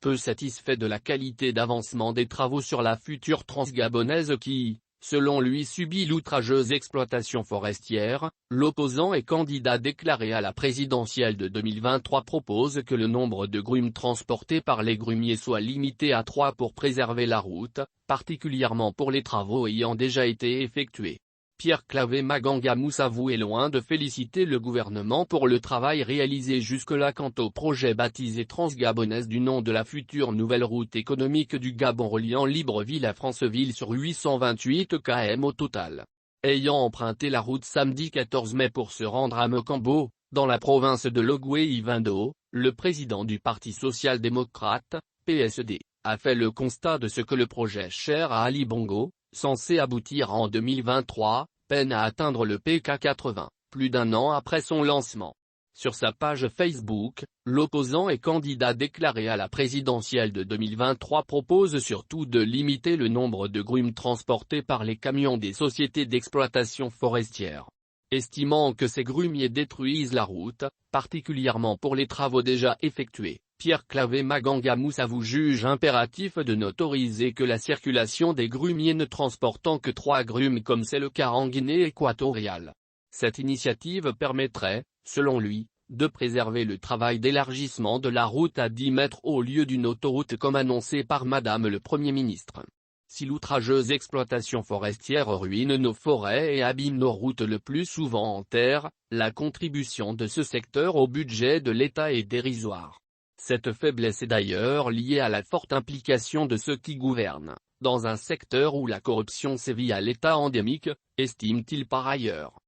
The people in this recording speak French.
peu satisfait de la qualité d'avancement des travaux sur la future transgabonaise qui, selon lui, subit l'outrageuse exploitation forestière. L'opposant et candidat déclaré à la présidentielle de 2023 propose que le nombre de grumes transportées par les grumiers soit limité à 3 pour préserver la route, particulièrement pour les travaux ayant déjà été effectués. Pierre-Claver Maganga Moussavou est loin de féliciter le gouvernement pour le travail réalisé jusque-là quant au projet baptisé Transgabonaise du nom de la future nouvelle route économique du Gabon reliant Libreville à Franceville sur 828 km au total. Ayant emprunté la route samedi 14 mai pour se rendre à Mokambo, dans la province de Logoué-Ivindo, le président du Parti social-démocrate, PSD, a fait le constat de ce que le projet cher à Ali Bongo, censé aboutir en 2023, peine à atteindre le PK 80, plus d'un an après son lancement. Sur sa page Facebook, l'opposant et candidat déclaré à la présidentielle de 2023 propose surtout de limiter le nombre de grumes transportées par les camions des sociétés d'exploitation forestière. Estimant que ces grumiers détruisent la route, particulièrement pour les travaux déjà effectués, Pierre-Claver Maganga Moussavou juge impératif de n'autoriser que la circulation des grumiers ne transportant que 3 grumes comme c'est le cas en Guinée équatoriale. Cette initiative permettrait, selon lui, de préserver le travail d'élargissement de la route à 10 mètres au lieu d'une autoroute comme annoncé par Madame le Premier ministre. Si l'outrageuse exploitation forestière ruine nos forêts et abîme nos routes le plus souvent en terre, la contribution de ce secteur au budget de l'État est dérisoire. Cette faiblesse est d'ailleurs liée à la forte implication de ceux qui gouvernent, dans un secteur où la corruption sévit à l'état endémique, estime-t-il par ailleurs.